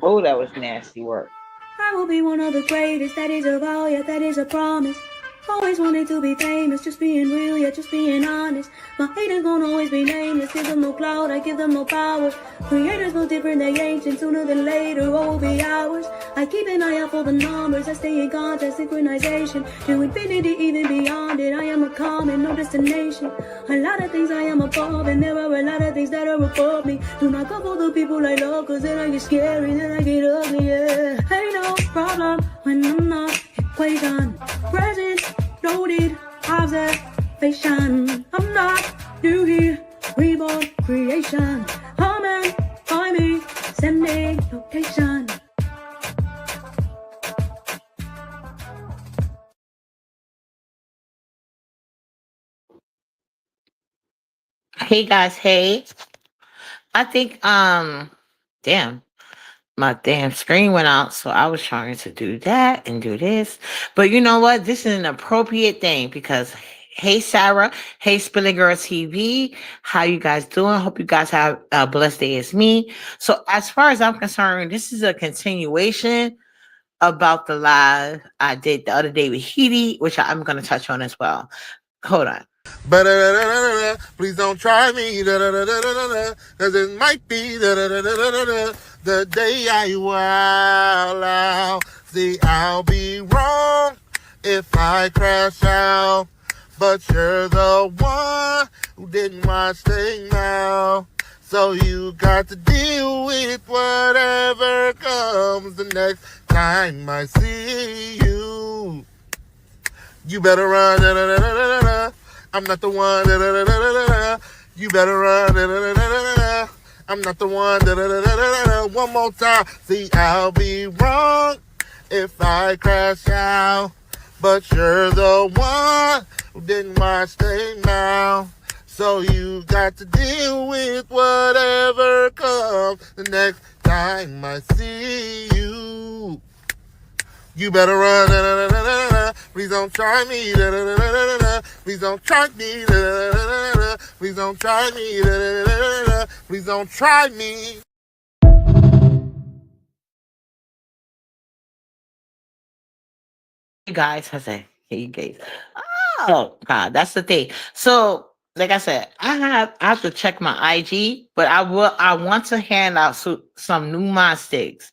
Oh, that was nasty work. I will be one of the greatest, that is a vow, yeah, that is a promise. Always wanted to be famous, just being real, yeah, just being honest. My haters gon' always be nameless, give them no clout, I give them no power. Creators go different, they ancient, sooner than later, all will be ours. I keep an eye out for the numbers, I stay in contact, synchronization. To infinity, even beyond it, I am a common, no destination. A lot of things I am above, and there are a lot of things that are above me. Do not go for the people I love, cause then I get scary, then I get ugly, yeah. Ain't no problem when I'm not equation. Present, noted, observation. I'm not new here, reborn creation. Amen, by me, sending location. Hey guys, hey. I think damn, my damn screen went out, so I was trying to do that and do this. But you know what? This is an appropriate thing because hey Sarah, hey Spilling Girl TV, how you guys doing? Hope you guys have a blessed day as me. So as far as I'm concerned, this is a continuation about the live I did the other day with Heidi, which I'm gonna touch on as well. Hold on. Please don't try me, cause it might be the day I wild out. See, I'll be wrong if I crash out, but you're the one who didn't watch things now. So you got to deal with whatever comes the next time I see you. You better run. I'm not the one. You better run. I'm not the one. One more time. See, I'll be wrong if I crash out, but you're the one who didn't watch things now. So you got to deal with whatever comes the next time I see you. You better run. Please don't try me. Please don't try me. Please don't try me. Please don't try me. Hey guys, I say, hey you guys. Oh God, that's the thing. So, like I said, I have to check my IG, but I want to hand out some new mod sticks.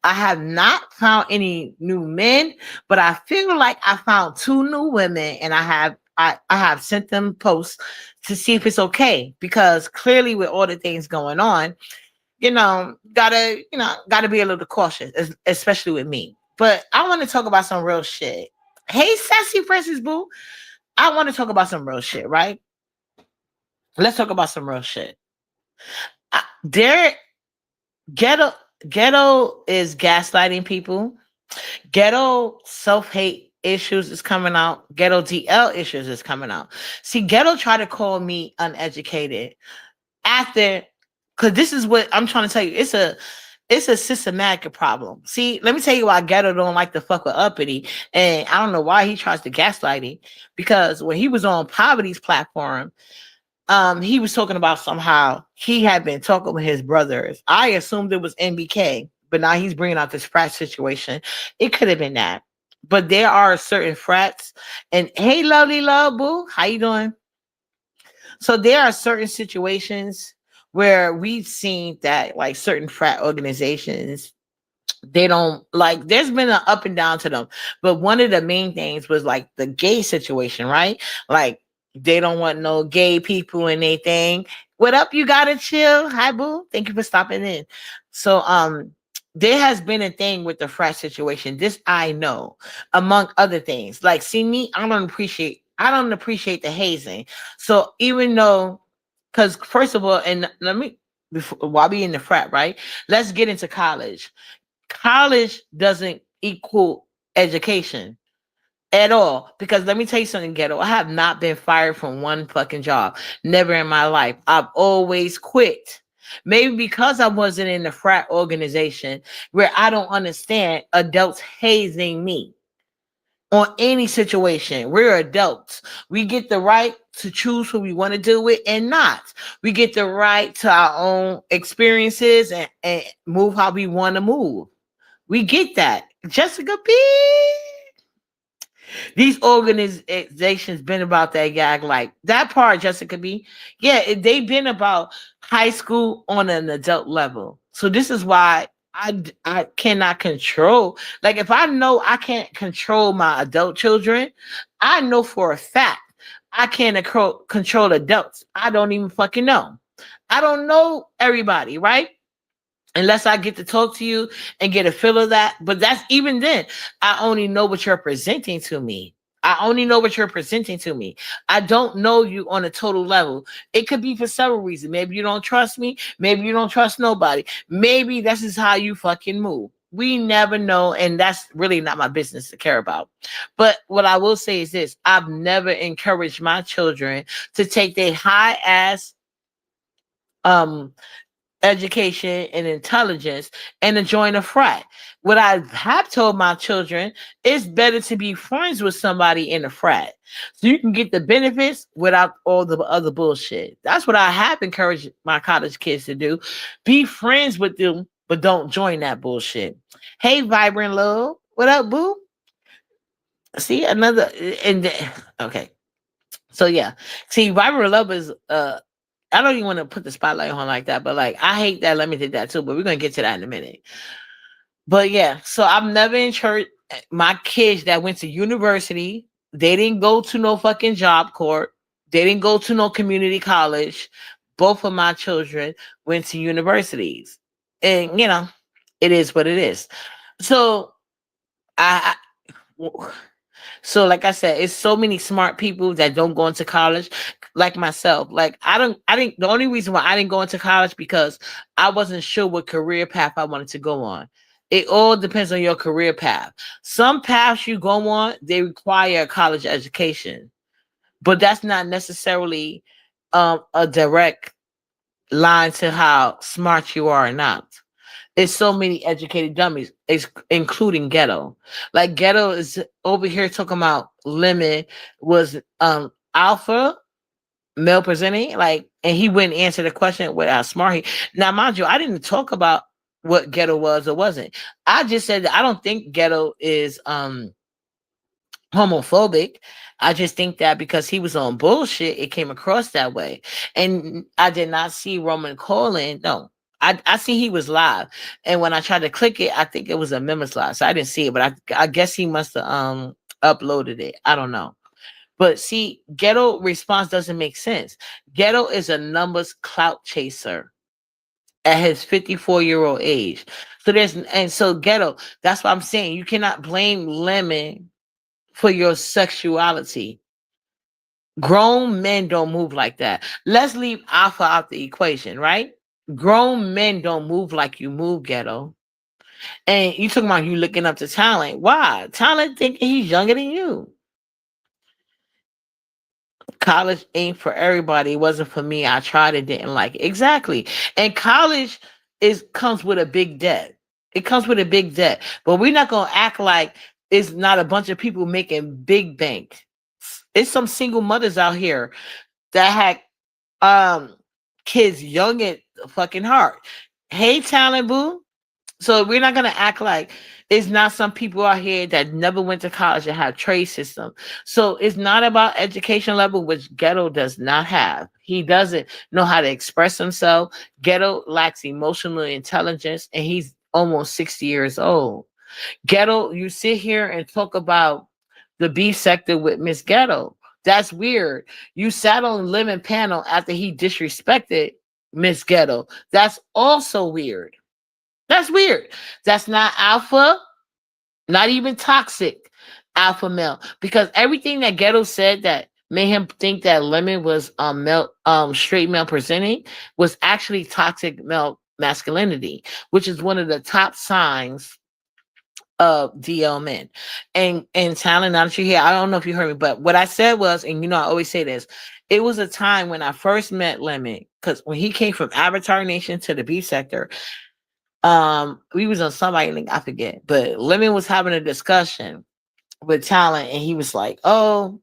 I have not found any new men, but I feel like I found two new women, and I have sent them posts to see if it's okay because clearly with all the things going on, gotta be a little cautious, especially with me. But I want to talk about some real shit. Hey, sassy Francis Boo, I want to talk about some real shit, right? Let's talk about some real shit. There, ghetto, ghetto is gaslighting people. Ghetto self hate issues is coming out. Ghetto DL issues is coming out. See, ghetto tried to call me uneducated after, because this is what I'm trying to tell you. It's a systematic problem. See, let me tell you why Ghetto don't like to fuck with Uppity, and I don't know why he tries to gaslight him. Because when he was on Poverty's platform, he was talking about somehow he had been talking with his brothers. I assumed it was MBK, but now he's bringing out this frat situation. It could have been that, but there are certain frats. And hey, lovely love boo, how you doing? So there are certain situations where we've seen that like certain frat organizations, they don't like, there's been an up and down to them, but one of the main things was like the gay situation, right? Like they don't want no gay people in anything. What up, you gotta chill? Hi boo, thank you for stopping in. So there has been a thing with the frat situation, this I know, among other things. Like, see me, I don't appreciate the hazing. So even though, because first of all, and let me, before, while we in the frat, right, let's get into college. College doesn't equal education at all. Because let me tell you something, ghetto. I have not been fired from one fucking job. Never in my life. I've always quit. Maybe because I wasn't in the frat organization where I don't understand adults hazing me on any situation. We're adults. We get the right to choose who we want to deal with and not. We get the right to our own experiences and move how we want to move. We get that. Jessica B. These organizations been about that gag, like that part, Jessica B. Yeah, they've been about high school on an adult level. So this is why I cannot control. Like if I know I can't control my adult children, I know for a fact I can't control adults. I don't even fucking know. I don't know everybody, right? Unless I get to talk to you and get a feel of that. But that's even then, I only know what you're presenting to me. I only know what you're presenting to me. I don't know you on a total level. It could be for several reasons. Maybe you don't trust me. Maybe you don't trust nobody. Maybe this is how you fucking move. We never know. And that's really not my business to care about. But what I will say is this: I've never encouraged my children to take their high ass education and intelligence and to join a frat. What I have told my children is better to be friends with somebody in a frat so you can get the benefits without all the other bullshit. That's what I have encouraged my college kids to do. Be friends with them, but don't join that bullshit. Hey, Vibrant Love. What up, boo? See, another okay. So yeah. See, Vibrant Love is I don't even want to put the spotlight on like that, but like I hate that. Let me take that too, but we're gonna get to that in a minute. But yeah, so I've never encouraged my kids that went to university. They didn't go to no fucking job court. They didn't go to no community college. Both of my children went to universities, and it is what it is. So I so like I said, it's so many smart people that don't go into college, like myself. Like I think the only reason why I didn't go into college because I wasn't sure what career path I wanted to go on. It all depends on your career path. Some paths you go on, they require a college education, but that's not necessarily a direct line to how smart you are or not. It's so many educated dummies, including Ghetto. Like Ghetto is over here talking about Lemon was alpha male presenting, like, and he wouldn't answer the question with how smart he. Now, mind you, I didn't talk about what Ghetto was or wasn't. I just said that I don't think Ghetto is homophobic. I just think that because he was on bullshit, it came across that way. And I did not see Roman Colin. No, I see he was live. And when I tried to click it, I think it was a members live. So I didn't see it, but I guess he must have uploaded it. I don't know. But see, Ghetto response doesn't make sense. Ghetto is a numbers clout chaser at his 54-year-old age. So Ghetto, that's what I'm saying. You cannot blame Lemon for your sexuality. Grown men don't move like that. Let's leave alpha out the equation, right? Grown men don't move like you move, Ghetto. And you talking about you looking up to Talent. Why? Talent thinking he's younger than you. College ain't for everybody. It wasn't for me. I tried it, didn't like it. Exactly. And college comes with a big debt. It comes with a big debt. But we're not gonna act like it's not a bunch of people making big bank. It's some single mothers out here that had kids young at fucking heart. Hey, Talent Boo. So we're not gonna act like it's not some people out here that never went to college and have trade system. So it's not about education level, which Ghetto does not have. He doesn't know how to express himself. Ghetto lacks emotional intelligence, and he's almost 60 years old. Ghetto, you sit here and talk about the beef sector with Miss Ghetto. That's weird. You sat on Lemon panel after he disrespected Miss Ghetto. That's also weird. That's weird. That's not alpha, not even toxic alpha male. Because everything that Ghetto said that made him think that Lemon was straight male presenting was actually toxic male masculinity, which is one of the top signs of DL men. And Talent, now that you're here, I don't know if you heard me, but what I said was, and I always say this, it was a time when I first met Lemon, because when he came from Avatar Nation to the beef sector, we was on somebody link, I forget, but Lemon was having a discussion with Talent, and he was like, "Oh,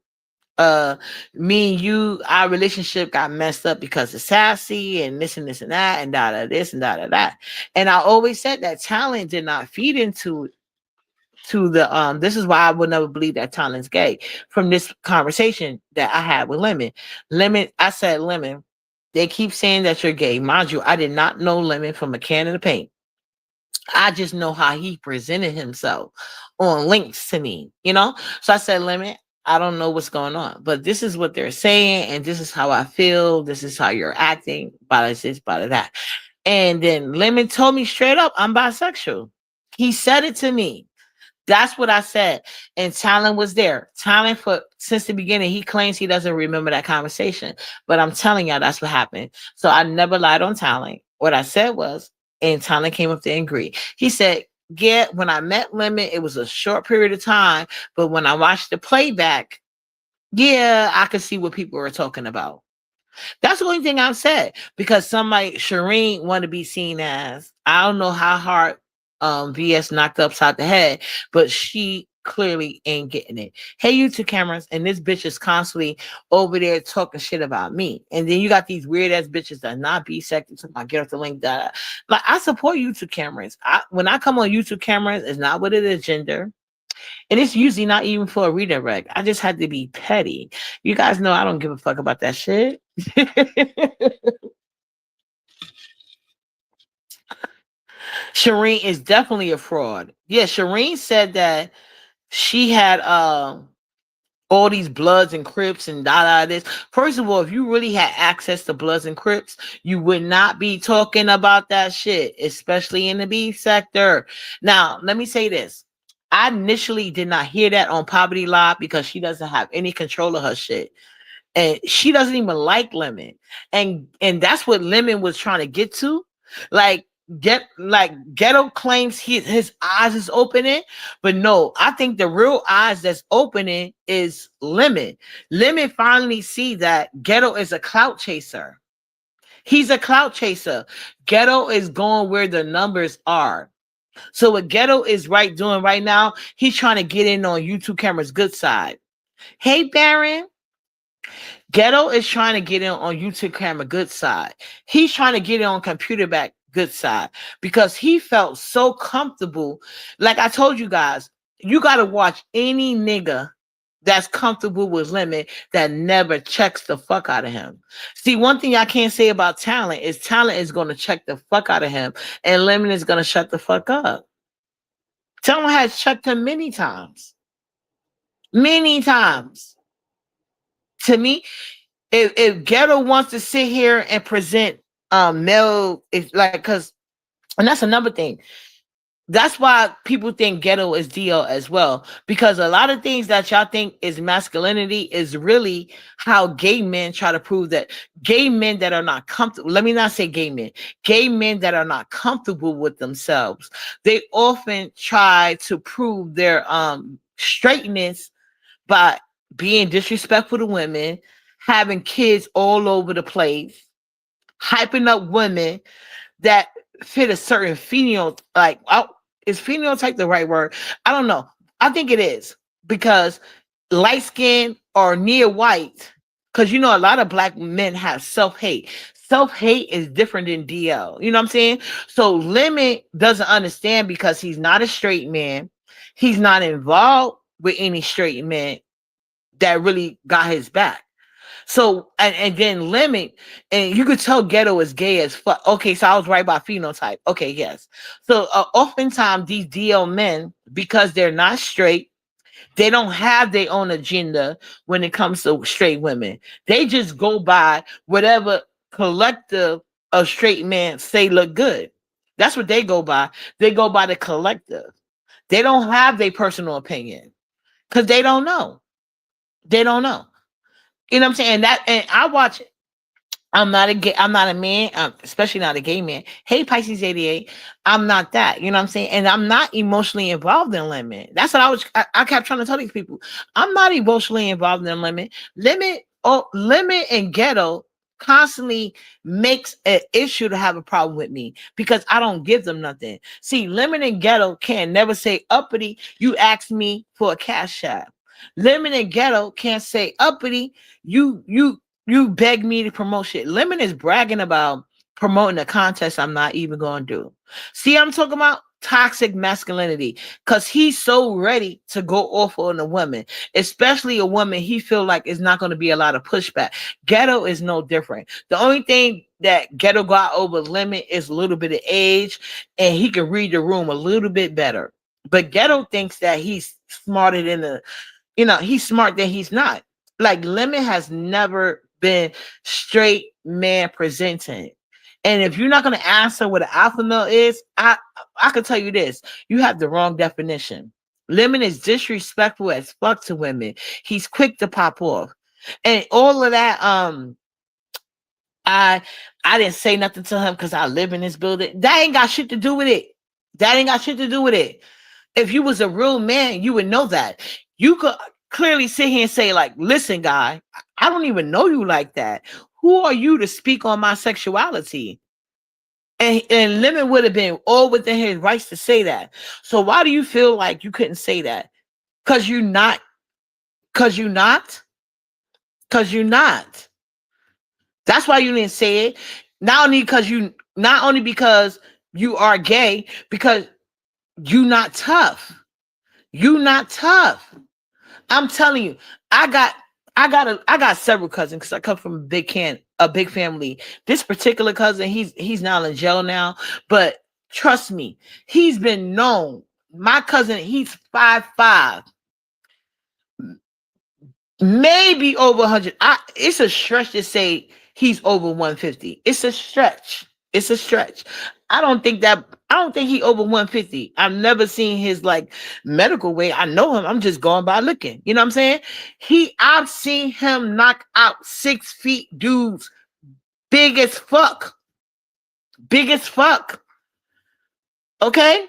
Me and you, our relationship got messed up because of Sassy and this and that and da this and da that. And I always said that talent did not feed into to the this is why I would never believe that talent's gay from this conversation that I had with Lemon. I said, Lemon, they keep saying that you're gay. Mind you, I did not know Lemon from a can of paint. I just know how he presented himself on links to me, you know? So I said, Lemon, I don't know what's going on, but this is what they're saying, and this is how I feel. This is how you're acting, by this, by that. And then Lemon told me straight up, I'm bisexual. He said it to me. That's what I said. And Talon was there. Talon, for since the beginning, he claims he doesn't remember that conversation. But I'm telling y'all, that's what happened. So I never lied on Talon. What I said was, and Talon came up there and agreed. He said, yeah, when I met Lemon, it was a short period of time. But when I watched the playback, yeah, I could see what people were talking about. That's the only thing I've said. Because somebody, Shireen, want to be seen as, I don't know how hard VS knocked upside the head, but she clearly ain't getting it. Hey, you two cameras, and this bitch is constantly over there talking shit about me. And then you got these weird ass bitches that not be sexy. So I get off the link that like I support YouTube cameras. When I come on YouTube cameras, it's not with an agenda. And it's usually not even for a redirect. I just had to be petty. You guys know I don't give a fuck about that shit. Shireen is definitely a fraud. Yeah, Shireen said that she had all these Bloods and Crips and this. First of all, if you really had access to Bloods and Crips, you would not be talking about that shit, especially in the beef sector. Now, let me say this. I initially did not hear that on Poverty Live because she doesn't have any control of her shit. And she doesn't even like Lemon. And that's what Lemon was trying to get to. Ghetto claims his eyes is opening, but no, I think the real eyes that's opening is Lemon. Lemon finally see that Ghetto is a clout chaser. He's a clout chaser. Ghetto is going where the numbers are. So what Ghetto is doing right now, he's trying to get in on YouTube camera's good side. Hey, Baron. Ghetto is trying to get in on YouTube camera good side. He's trying to get in on computer back good side because he felt so comfortable. Like I told you guys, you got to watch any nigga that's comfortable with Lemon that never checks the fuck out of him. See, one thing I can't say about Talent is going to check the fuck out of him, and Lemon is going to shut the fuck up. Talent has checked him many times. Many times. To me, if Ghetto wants to sit here and present male, it's like, because, and that's another thing. That's why people think Ghetto is DL as well, because a lot of things that y'all think is masculinity is really how gay men try to prove that gay men that are not comfortable. Let me not say gay men that are not comfortable with themselves. They often try to prove their straightness by being disrespectful to women, having kids all over the place, hyping up women that fit a certain phenotype. Like, is phenotype the right word? I don't know. I think it is, because light skin or near white, because you know a lot of black men have self-hate. Self-hate is different than DL. You know what I'm saying? So Lemon doesn't understand because he's not a straight man. He's not involved with any straight men that really got his back. So, and then Lemon, and you could tell Ghetto is gay as fuck. Okay, so I was right about phenotype. Okay, yes. So oftentimes these DL men, because they're not straight, they don't have their own agenda when it comes to straight women. They just go by whatever collective of straight men say look good. That's what they go by. They go by the collective. They don't have their personal opinion because they don't know. They don't know. You know what I'm saying? That, and I watch it. I'm not a man, especially not a gay man. Hey, Pisces 88, I'm not that. You know what I'm saying? And I'm not emotionally involved in Lemon. That's what I kept trying to tell these people. I'm not emotionally involved in Lemon. Lemon and Ghetto constantly makes an issue to have a problem with me because I don't give them nothing. See, Lemon and Ghetto can never say uppity, you asked me for a cash app. Lemon and Ghetto can't say uppity. You beg me to promote shit. Lemon is bragging about promoting a contest I'm not even going to do. See, I'm talking about toxic masculinity because he's so ready to go off on a woman, especially a woman he feel like is not going to be a lot of pushback. Ghetto is no different. The only thing that Ghetto got over Lemon is a little bit of age, and he can read the room a little bit better. But Ghetto thinks that he's smarter than he's smart than he's not. Like Lemon has never been straight man presenting. And if you're not going to answer what an alpha male is, I can tell you this. You have the wrong definition. Lemon is disrespectful as fuck to women. He's quick to pop off. And all of that, I didn't say nothing to him because I live in this building. That ain't got shit to do with it. That ain't got shit to do with it. If you was a real man, you would know that. You could clearly sit here and say, like, listen, guy, I don't even know you like that. Who are you to speak on my sexuality? And Lemon would have been all within his rights to say that. So why do you feel like you couldn't say that? Because you're not. Because you're not. That's why you didn't say it. Not only because you are gay, because you not tough. You not tough. I'm telling you, I got several cousins because I come from a big family. This particular cousin, he's now in jail now, but trust me, he's been known. My cousin, he's 5'5", maybe over 100. It's a stretch to say he's over 150. It's a stretch. I don't think he over 150. I've never seen his like medical weight. I know him. I'm just going by looking. You know what I'm saying? I've seen him knock out 6 feet dudes, big as fuck. Okay?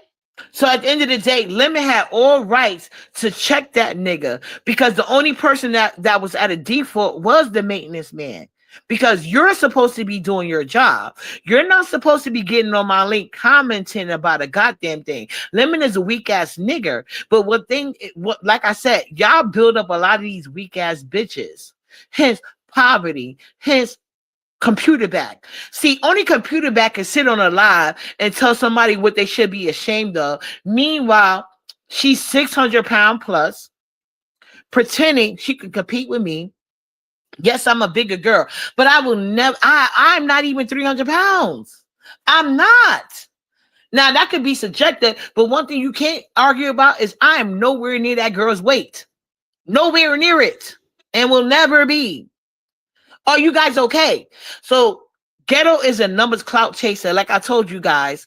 So at the end of the day, Lemon had all rights to check that nigga because the only person that was at a default was the maintenance man. Because you're supposed to be doing your job. You're not supposed to be getting on my link commenting about a goddamn thing. Lemon is a weak ass nigger. But like I said, y'all build up a lot of these weak ass bitches. Hence poverty. Hence computer back. See, only computer back can sit on a live and tell somebody what they should be ashamed of. Meanwhile, she's 600 pound plus, pretending she could compete with me. Yes, I'm a bigger girl, but I will never. I'm not even 300 pounds. I'm not. Now that could be subjective, but one thing you can't argue about is I am nowhere near that girl's weight. Nowhere near it, and will never be. Are you guys okay? So Ghetto is a numbers clout chaser. Like I told you guys,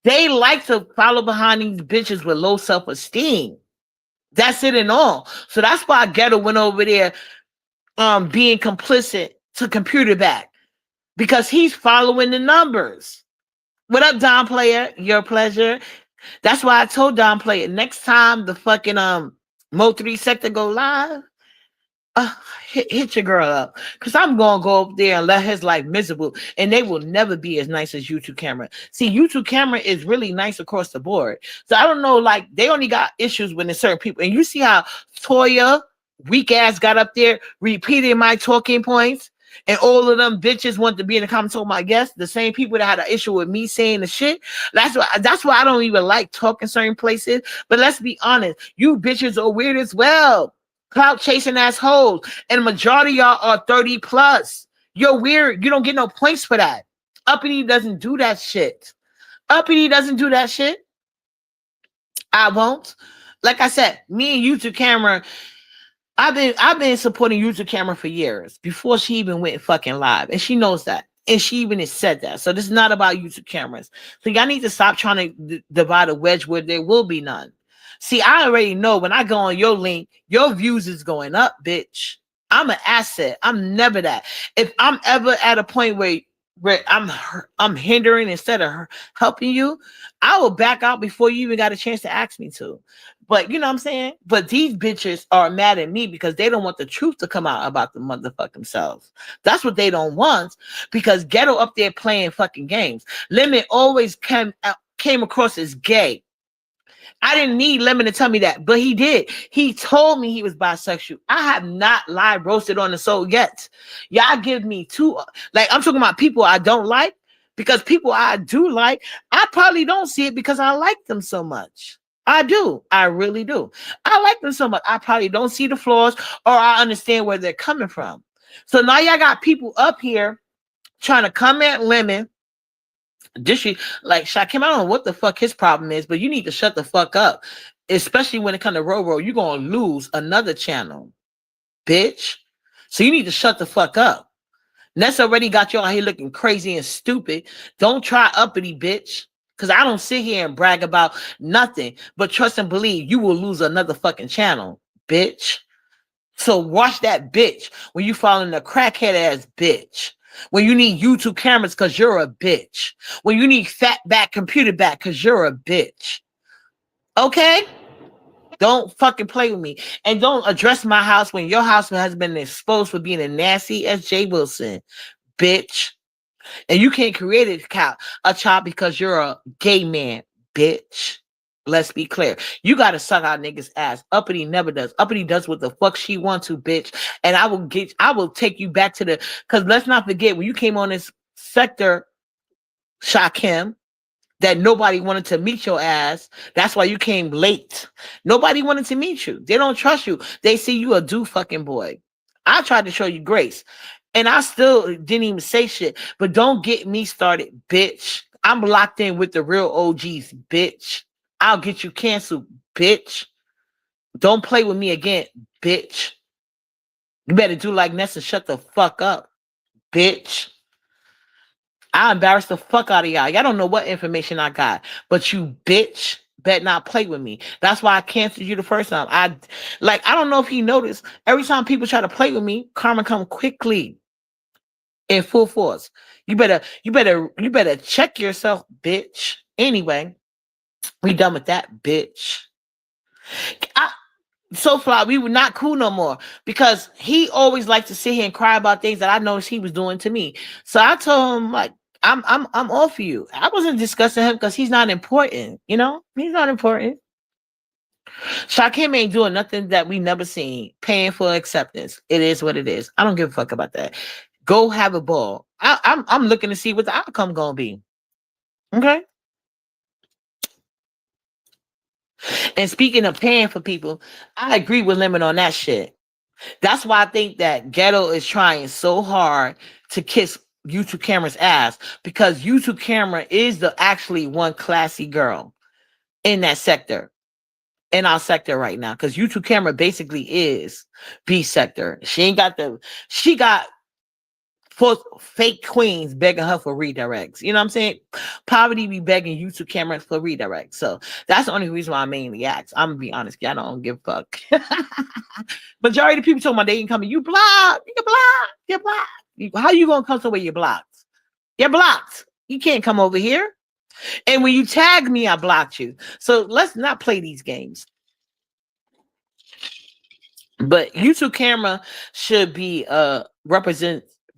they like to follow behind these bitches with low self-esteem. That's it and all. So that's why Ghetto went over there being complicit to computer back because he's following the numbers. What up, Don Player? Your pleasure. That's why I told Don Player next time the fucking Mo 3 sector go live, hit your girl up because I'm gonna go up there and let his life miserable, and they will never be as nice as YouTube Camera. See, YouTube Camera is really nice across the board. So I don't know, like they only got issues when there's certain people, and you see how Toya weak ass got up there repeating my talking points, and all of them bitches want to be in the comments talking about yes, the same people that had an issue with me saying the shit. That's why I don't even like talking certain places. But let's be honest, you bitches are weird as well. Clout chasing assholes, and the majority of y'all are 30 plus. You're weird. You don't get no points for that. Uppity doesn't do that shit. I won't. Like I said, me and YouTube Camera, I've been supporting YouTube Camera for years before she even went fucking live, and she knows that, and she even has said that. So this is not about YouTube cameras. So y'all need to stop trying to divide a wedge where there will be none. See, I already know when I go on your link, your views is going up, bitch. I'm an asset. I'm never that. If I'm ever at a point where I'm hindering instead of helping you, I will back out before you even got a chance to ask me to. But you know what I'm saying? But these bitches are mad at me because they don't want the truth to come out about the motherfucking themselves. That's what they don't want, because Ghetto up there playing fucking games. Lemon always came across as gay. I didn't need Lemon to tell me that, but he did. He told me he was bisexual. I have not live roasted on the soul yet. Y'all give me two, like I'm talking about people I don't like, because people I do like, I probably don't see it because I like them so much. I do. I really do. I like them so much. I probably don't see the flaws, or I understand where they're coming from. So now y'all got people up here trying to come at Lemon. Like Shakim, I don't know what the fuck his problem is, but you need to shut the fuck up. Especially when it comes to Roro, you're gonna lose another channel, bitch. So you need to shut the fuck up. Ness already got you out here looking crazy and stupid. Don't try uppity, bitch. Because I don't sit here and brag about nothing, but trust and believe you will lose another fucking channel, bitch. So watch that bitch when you following the crackhead ass bitch. When you need YouTube cameras because you're a bitch. When you need fat back computer back because you're a bitch. Okay? Don't fucking play with me. And don't address my house when your house has been exposed for being a nasty as Jay Wilson, bitch. And you can't create a child because you're a gay man, bitch. Let's be clear. You gotta suck out niggas' ass. Uppity never does. Uppity does what the fuck she wants to, bitch. And I will take you back to because let's not forget when you came on this sector, Shakim, that nobody wanted to meet your ass. That's why you came late. Nobody wanted to meet you. They don't trust you. They see you a do fucking boy. I tried to show you grace. And I still didn't even say shit. But don't get me started, bitch. I'm locked in with the real OGs, bitch. I'll get you canceled, bitch. Don't play with me again, bitch. You better do like Ness and shut the fuck up, bitch. I embarrassed the fuck out of y'all. Y'all don't know what information I got. But you, bitch, better not play with me. That's why I canceled you the first time. I don't know if you noticed. Every time people try to play with me, karma come quickly. In full force. You better check yourself, bitch. Anyway, we done with that, bitch. So far, we were not cool no more because he always liked to sit here and cry about things that I noticed he was doing to me. So I told him, like, I'm all for you. I wasn't discussing him because he's not important, you know? He's not important. Shakim ain't doing nothing that we never seen. Paying for acceptance. It is what it is. I don't give a fuck about that. Go have a ball. I'm looking to see what the outcome gonna be. Okay. And speaking of paying for people, I agree with Lemon on that shit. That's why I think that Ghetto is trying so hard to kiss YouTube Camera's ass, because YouTube Camera is the actually one classy girl in that sector, in our sector right now. Because YouTube Camera basically is B sector. She got fake queens begging her for redirects. You know what I'm saying? Poverty be begging YouTube Cameras for redirects. So that's the only reason why I mainly ask. I'm gonna be honest, y'all don't give a fuck. Majority of people talking about they ain't coming. You blocked. You're blocked. How you gonna come to where you're blocked? You're blocked. You can't come over here. And when you tag me, I blocked you. So let's not play these games. But YouTube Camera should be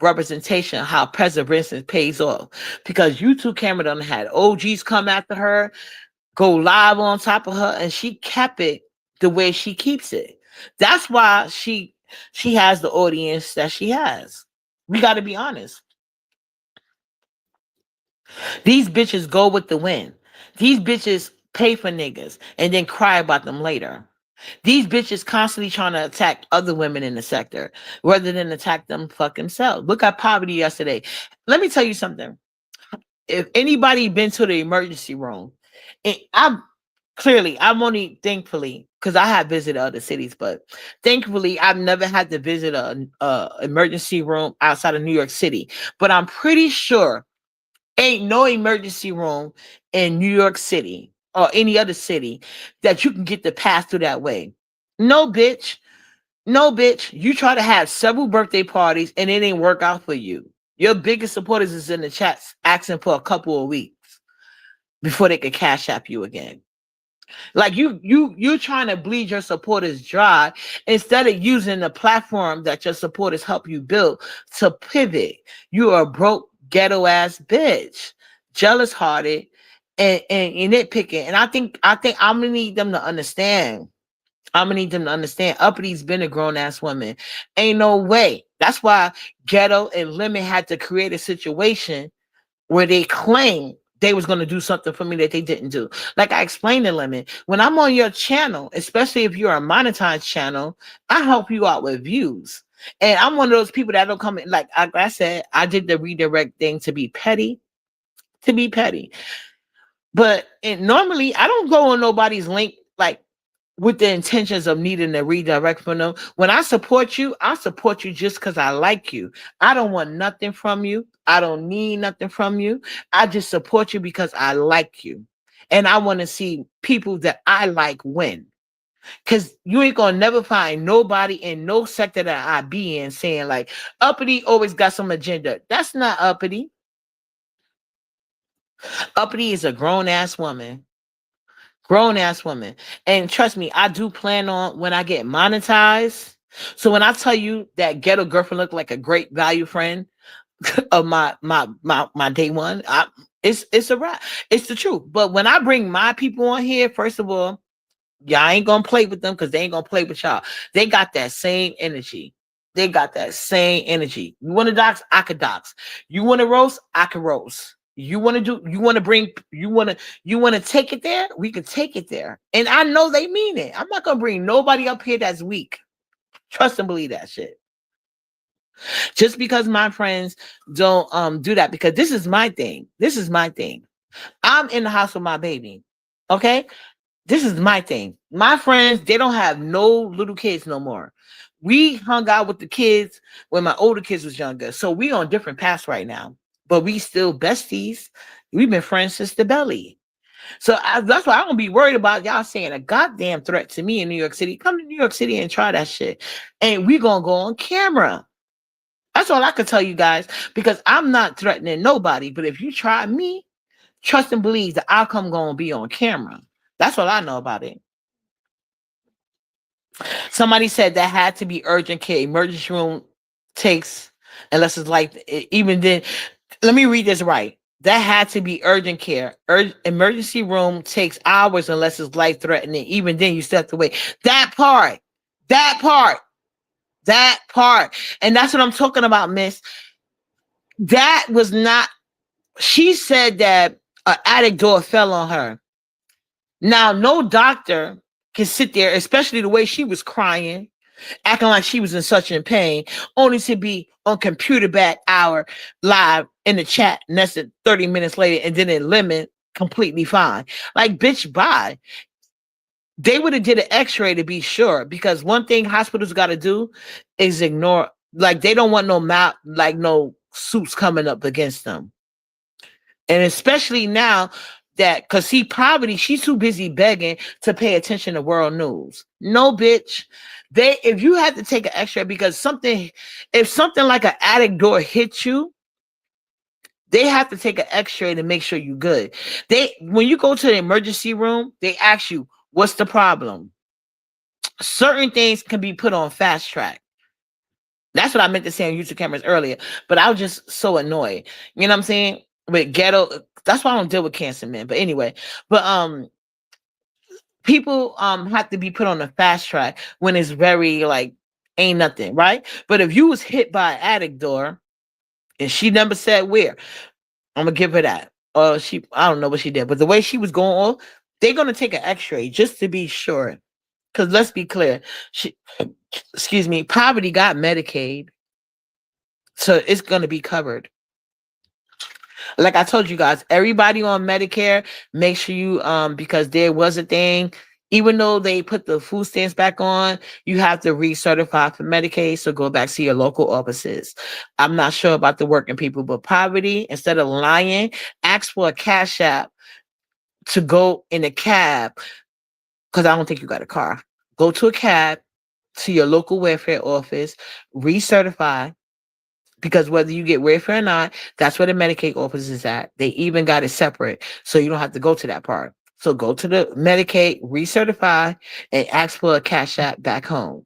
representation how perseverance pays off, because YouTube Camera done had OGs come after her, go live on top of her, and she kept it the way she keeps it. That's why she has the audience that she has. We got to be honest. These bitches go with the wind. These bitches pay for niggas and then cry about them later. These bitches constantly trying to attack other women in the sector rather than attack them fucking selves. Look at Poverty yesterday. Let me tell you something. If anybody been to the emergency room, and I'm only thankfully, because I have visited other cities, but thankfully I've never had to visit a emergency room outside of New York City. But I'm pretty sure ain't no emergency room in New York City or any other city that you can get to pass through that way. No, bitch. No, bitch. You try to have several birthday parties and it ain't work out for you. Your biggest supporters is in the chats asking for a couple of weeks before they can cash app you again. Like you're trying to bleed your supporters dry instead of using the platform that your supporters help you build to pivot. You are a broke ghetto ass bitch, jealous hearted, and nitpicking. And I think I'm gonna need them to understand. I'm gonna need them to understand. Uppity been a grown ass woman. Ain't no way. That's why Ghetto and Lemon had to create a situation where they claim they was going to do something for me that they didn't do. Like I explained to Lemon, when I'm on your channel, especially if you're a monetized channel, I help you out with views. And I'm one of those people that don't come in, like I said, I did the redirect thing to be petty, But normally I don't go on nobody's link like with the intentions of needing to redirect from them. When I support you just because I like you. I don't want nothing from you. I don't need nothing from you. I just support you because I like you. And I want to see people that I like win. Because you ain't going to never find nobody in no sector that I be in saying like, Uppity always got some agenda. That's not Uppity. Uppity is a grown-ass woman. Grown-ass woman. And trust me, I do plan on when I get monetized. So when I tell you that Ghetto Girlfriend looked like a great value friend of my day one, it's a wrap. It's the truth. But when I bring my people on here, first of all, y'all ain't gonna play with them because they ain't gonna play with y'all. They got that same energy. You want to dox? I could dox. You want to roast? I can roast. You want to take it there? We can take it there. And I know they mean it. I'm not gonna bring nobody up here that's weak. Trust and believe that shit. Just because my friends don't do that, because this is my thing. I'm in the house with my baby. Okay? This is my thing. My friends, they don't have no little kids no more. We hung out with the kids when my older kids was younger. So we on different paths right now. But we still besties. We've been friends since the belly. So that's why I don't be worried about y'all saying a goddamn threat to me in New York City. Come to New York City and try that shit. And we going to go on camera. That's all I can tell you guys. Because I'm not threatening nobody. But if you try me, trust and believe the outcome going to be on camera. That's all I know about it. Somebody said that had to be urgent care. Emergency room takes, unless it's like, even then, let me read this right. That had to be urgent care. Emergency room takes hours unless it's life threatening. Even then, you still have to wait. That part. And that's what I'm talking about, miss. That was not, she said that an attic door fell on her. Now, no doctor can sit there, especially the way she was crying, acting like she was in such pain, only to be on computer back hour live in the chat, and that's 30 minutes later, and then in Lemon, completely fine. Like, bitch, bye. They would have did an x-ray to be sure, because one thing hospitals got to do is ignore, like, they don't want no suits coming up against them. And especially now that, because Poverty, she's too busy begging to pay attention to world news. No, bitch. If you had to take an x-ray because if something like an attic door hits you, they have to take an x-ray to make sure you're good. When you go to the emergency room, they ask you, what's the problem? Certain things can be put on fast track. That's what I meant to say on YouTube cameras earlier, but I was just so annoyed. You know what I'm saying? With Ghetto, that's why I don't deal with cancer men. But anyway, people have to be put on a fast track when it's very like ain't nothing, right? But if you was hit by an attic door and she never said where, I'm gonna give her that. I don't know what she did, but the way she was going on, they're gonna take an x-ray just to be sure. Because let's be clear, Poverty got Medicaid, so it's gonna be covered. Like I told you guys, everybody on Medicare, make sure you because there was a thing, even though they put the food stamps back on, you have to recertify for Medicaid. So go back to your local offices. I'm not sure about the working people, but Poverty, instead of lying, ask for a Cash App to go in a cab, because I don't think you got a car. Go to a cab to your local welfare office, recertify. Because whether you get welfare or not, that's where the Medicaid office is at. They even got it separate, so you don't have to go to that part. So go to the Medicaid, recertify, and ask for a Cash App back home.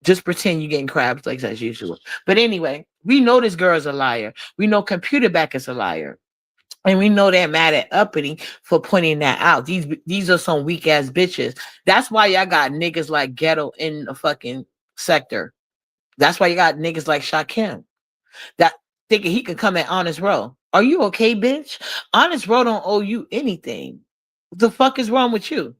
Just pretend you're getting crabs legs as usual. But anyway, we know this girl is a liar. We know Computer Back is a liar. And we know they're mad at Uppity for pointing that out. These are some weak ass bitches. That's why y'all got niggas like Ghetto in the fucking sector. That's why you got niggas like Shakim that thinking he could come at Honest Row. Are you okay, bitch? Honest Row don't owe you anything. What the fuck is wrong with you?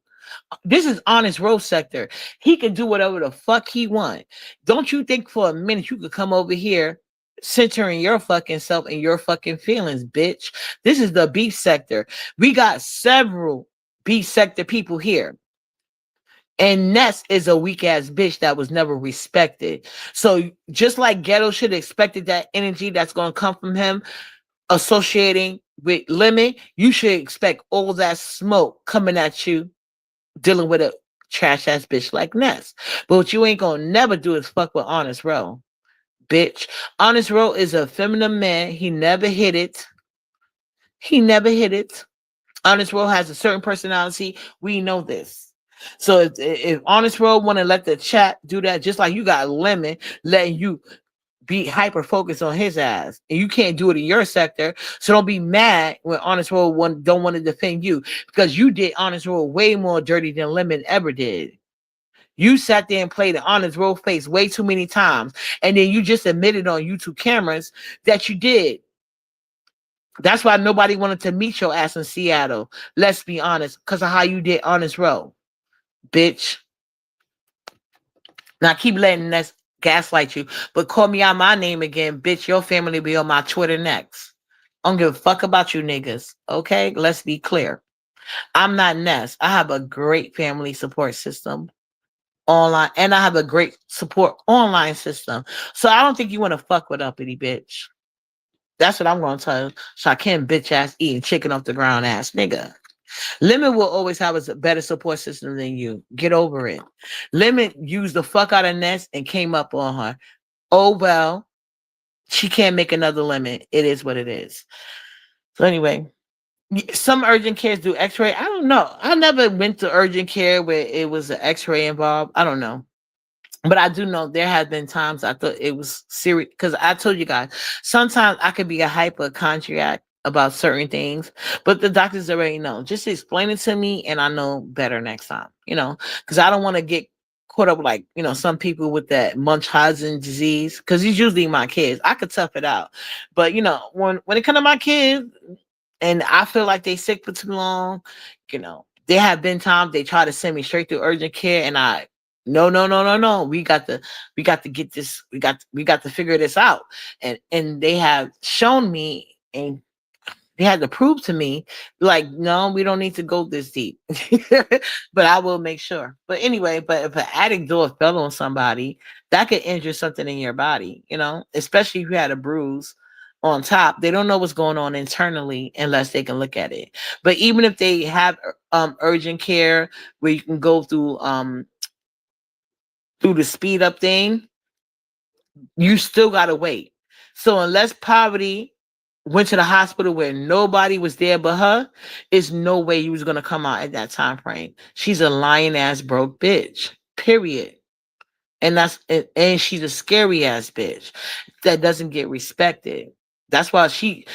This is Honest Row sector. He can do whatever the fuck he want. Don't you think for a minute you could come over here centering your fucking self and your fucking feelings, bitch? This is the beef sector. We got several beef sector people here. And Ness is a weak ass bitch that was never respected. So just like Ghetto should have expected that energy that's going to come from him associating with Lemon, you should expect all that smoke coming at you dealing with a trash ass bitch like Ness. But what you ain't gonna never do is fuck with Honest Row, bitch. Honest Row is a feminine man. He never hit it. He never hit it. Honest Row has a certain personality. We know this. So if Honest Row want to let the chat do that, just like you got Lemon letting you be hyper focused on his ass, and you can't do it in your sector. So don't be mad when Honest Row don't want to defend you, because you did Honest Row way more dirty than Lemon ever did. You sat there and played the Honest Row face way too many times, and then you just admitted on YouTube cameras that you did. That's why nobody wanted to meet your ass in Seattle. Let's be honest, because of how you did Honest Row, bitch. Now keep letting us gaslight you, but call me out my name again, bitch. Your family be on my Twitter next. I don't give a fuck about you niggas. Okay, let's be clear. I'm not Ness. I have a great family support system online, and I have a great support online system. So I don't think you want to fuck with Uppity, bitch. That's what I'm going to tell you. Shakim bitch ass eating chicken off the ground ass nigga. Lemon will always have a better support system than you. Get over it. Lemon used the fuck out of Ness and came up on her. Oh, well, she can't make another Lemon. It is what it is. So anyway, some urgent cares do x-ray. I don't know. I never went to urgent care where it was an x-ray involved. I don't know. But I do know there have been times I thought it was serious, because I told you guys, sometimes I could be a hypochondriac about certain things, but the doctors already know. Just explain it to me and I know better next time, because I don't want to get caught up like, some people with that Munchausen disease, because it's usually my kids. I could tough it out. But, when it comes to my kids and I feel like they sick for too long, there have been times they try to send me straight to urgent care, and no. We got to get this. We got to figure this out. And they have shown me, and they had to prove to me, like, no, we don't need to go this deep. But I will make sure. But anyway, if an attic door fell on somebody, that could injure something in your body, especially if you had a bruise on top. They don't know what's going on internally unless they can look at it. But even if they have urgent care where you can go through the speed up thing, you still gotta wait. So unless Poverty went to the hospital where nobody was there but her, there's no way you was gonna come out at that time frame. She's a lying ass broke bitch. Period. And she's a scary ass bitch that doesn't get respected. That's why she's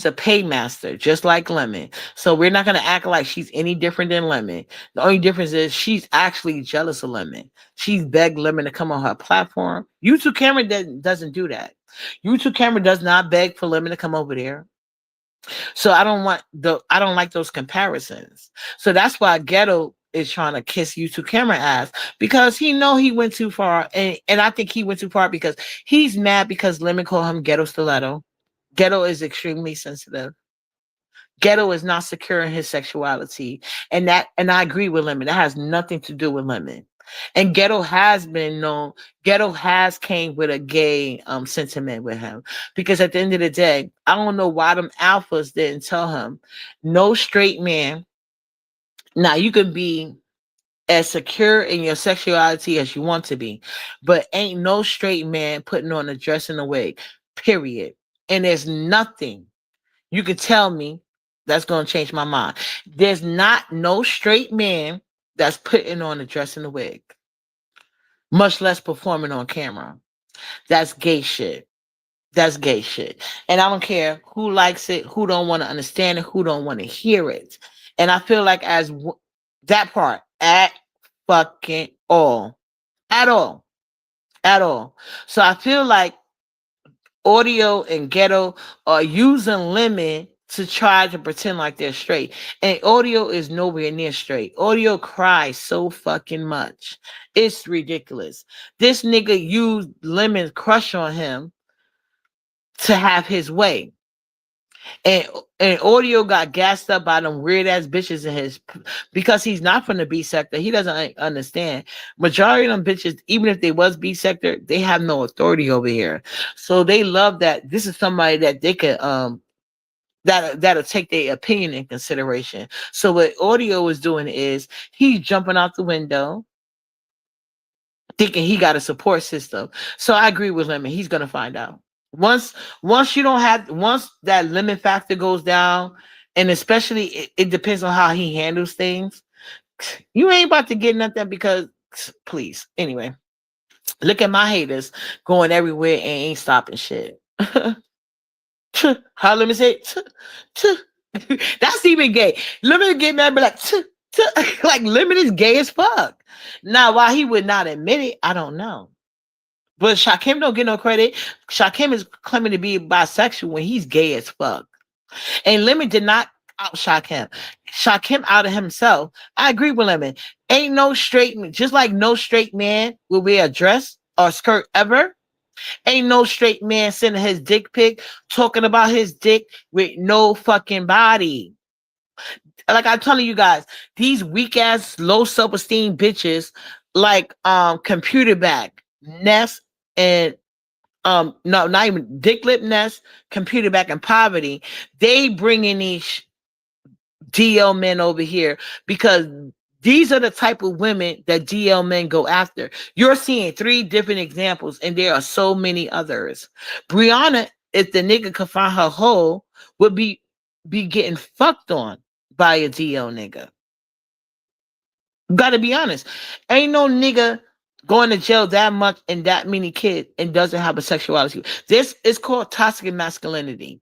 a paymaster, just like Lemon. So we're not going to act like she's any different than Lemon. The only difference is she's actually jealous of Lemon. She's begged Lemon to come on her platform. YouTube Camera doesn't do that. YouTube Camera does not beg for Lemon to come over there. So I don't like those comparisons. So that's why Ghetto is trying to kiss YouTube Camera ass, because he know he went too far. And I think he went too far because he's mad because Lemon called him Ghetto Stiletto. Ghetto is extremely sensitive. Ghetto is not secure in his sexuality. And I agree with Lemon. That has nothing to do with Lemon. And Ghetto has came with a gay sentiment with him. Because at the end of the day, I don't know why them alphas didn't tell him, no straight man. Now you can be as secure in your sexuality as you want to be, but ain't no straight man putting on a dress and a wig, period. And there's nothing you can tell me that's going to change my mind. There's no straight man that's putting on a dress and a wig, much less performing on camera. That's gay shit. That's gay shit. And I don't care who likes it, who don't want to understand it, who don't want to hear it. And I feel like that part at fucking all. At all. At all. So I feel like Audio and Ghetto are using Lemon to try to pretend like they're straight. And Audio is nowhere near straight. Audio cries so fucking much. It's ridiculous. This nigga used Lemon's crush on him to have his way. And Audio got gassed up by them weird ass bitches in his, because he's not from the B sector. He doesn't understand. Majority of them bitches, even if they was B sector, they have no authority over here. So they love that this is somebody that they could that'll take their opinion in consideration. So what Audio is doing is he's jumping out the window, thinking he got a support system. So I agree with Lemon. He's gonna find out. Once that lemon factor goes down, and especially it depends on how he handles things, you ain't about to get nothing, because please. Anyway, look at my haters going everywhere and ain't stopping shit. How Lemon say? That's even gay. Lemon get mad, be like, like Lemon is gay as fuck. Now, why he would not admit it, I don't know. But Shakim don't get no credit. Shakim is claiming to be bisexual when he's gay as fuck. And Lemon did not out Shakim. Shakim outed himself. I agree with Lemon. Ain't no straight, just like no straight man will wear a dress or skirt ever. Ain't no straight man sending his dick pic talking about his dick with no fucking body. Like I'm telling you guys, these weak ass, low self-esteem bitches like Computer Back, Ness, and no, not even Dick Lip Ness, Computer Back, and Poverty, they bring in these DL men over here because these are the type of women that DL men go after. You're seeing 3 different examples, and there are so many others. Brianna, if the nigga could find her hole, would be getting fucked on by a DL nigga. Gotta be honest. Ain't no nigga going to jail that much and that many kids and doesn't have a sexuality. This is called toxic masculinity.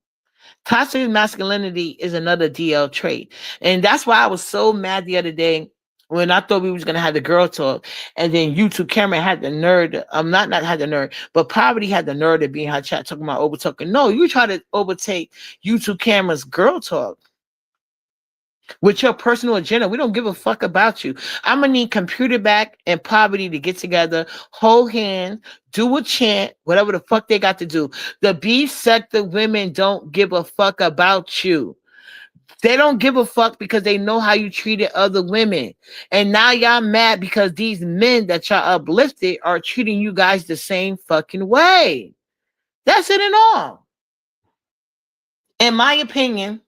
Toxic masculinity is another DL trait. And that's why I was so mad the other day when I thought we was going to have the girl talk. And then YouTube Cameron had the nerd. Not had the nerd, but Poverty had the nerd to be in her chat talking about overtaking. No, you try to overtake YouTube Cameron's girl talk with your personal agenda. We don't give a fuck about you. I'm gonna need Computer Back and Poverty to get together, hold hands, do a chant, whatever the fuck they got to do. The B sector women don't give a fuck about you. They don't give a fuck because they know how you treated other women. And now y'all mad because these men that y'all uplifted are treating you guys the same fucking way. That's it and all. In my opinion,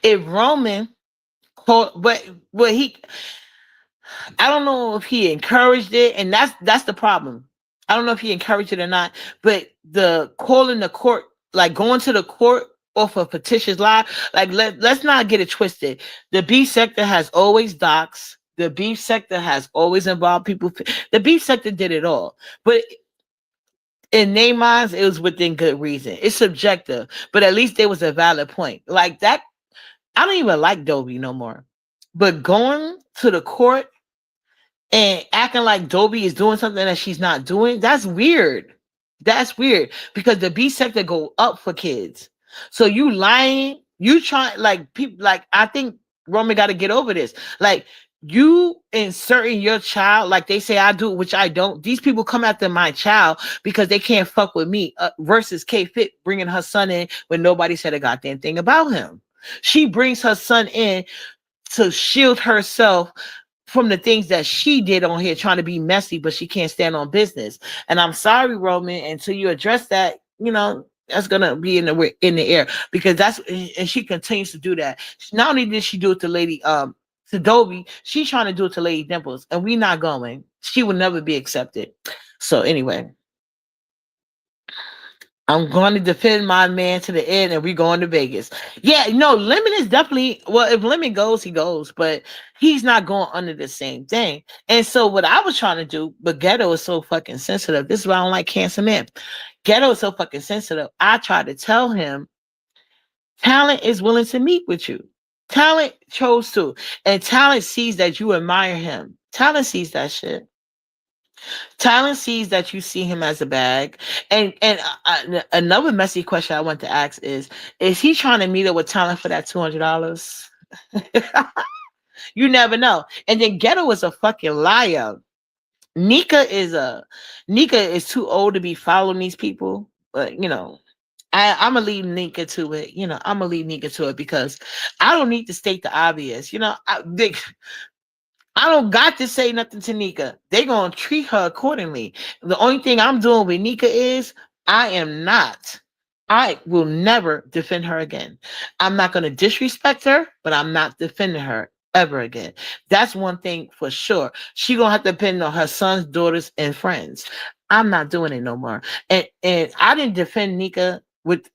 if Roman but I don't know if he encouraged it, and that's the problem. I don't know if he encouraged it or not, but the calling the court, like going to the court off of fictitious lie, like let's not get it twisted. The B sector has always doxed. The B sector has always involved people. The B sector did it all, but in their minds, it was within good reason. It's subjective, but at least there was a valid point. Like that, I don't even like Dobie no more. But going to the court and acting like Dobie is doing something that she's not doing, that's weird. That's weird because the B sector go up for kids. So you lying, you trying, like people, like I think Roman got to get over this. Like you inserting your child, like they say I do, which I don't. These people come after my child because they can't fuck with me. Versus K Fit bringing her son in when nobody said a goddamn thing about him. She brings her son in to shield herself from the things that she did on here, trying to be messy, but she can't stand on business. And I'm sorry, Roman, until you address that, that's gonna be in the air because that's, and she continues to do that. Not only did she do it to Lady to Dobie, she's trying to do it to Lady Dimples, and we not going. She will never be accepted. So anyway, I'm going to defend my man to the end, and we're going to Vegas. Yeah, no, Lemon is definitely, well, if Lemon goes, he goes, but he's not going under the same thing. And so what I was trying to do, but Ghetto is so fucking sensitive. This is why I don't like Cancer Men. Ghetto is so fucking sensitive. I tried to tell him talent is willing to meet with you. Talent chose to. And talent sees that you admire him. Talent sees that shit. Talent sees that you see him as a bag. And another messy question I want to ask is he trying to meet up with Talent for that $200? You never know. And then Ghetto is a fucking liar. Nika is too old to be following these people. But you know, I'm gonna leave Nika to it. You know, I'm gonna leave Nika to it because I don't need to state the obvious. You know, I don't got to say nothing to Nika. They gonna treat her accordingly. The only thing I'm doing with Nika is I will never defend her again. I'm not gonna disrespect her, but I'm not defending her ever again. That's one thing for sure. She gonna have to depend on her sons, daughters, and friends. I'm not doing it no more. And I didn't defend Nika with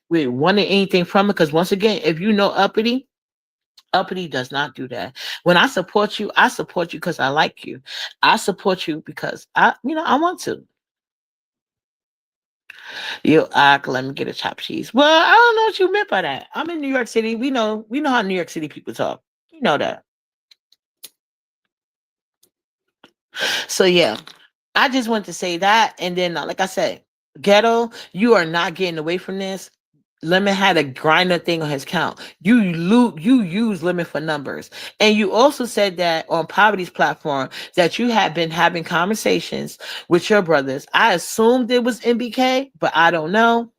wanting anything from her because once again, if you know Uppity does not do that. When I support you because I like you. I support you because I want to. Let me get a chopped cheese. Well, I don't know what you meant by that. I'm in New York City. We know how New York City people talk. You know that. So yeah, I just want to say that. And then, like I said, Ghetto, you are not getting away from this. Lemon had a grinder thing on his count. You use Lemon for numbers. And you also said that on Poverty's platform that you had been having conversations with your brothers. I assumed it was MBK, but I don't know.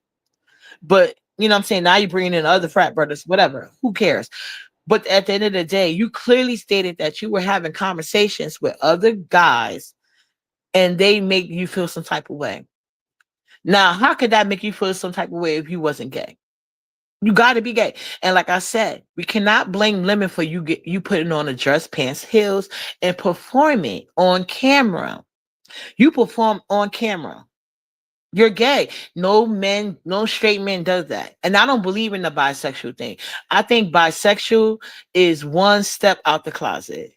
But you know what I'm saying? Now you're bringing in other frat brothers, whatever. Who cares? But at the end of the day, you clearly stated that you were having conversations with other guys and they make you feel some type of way. Now, how could that make you feel some type of way if you wasn't gay? You got to be gay. And like I said, we cannot blame Lemon for you putting on a dress, pants, heels, and performing on camera. You perform on camera. You're gay. No straight man does that. And I don't believe in the bisexual thing. I think bisexual is one step out the closet.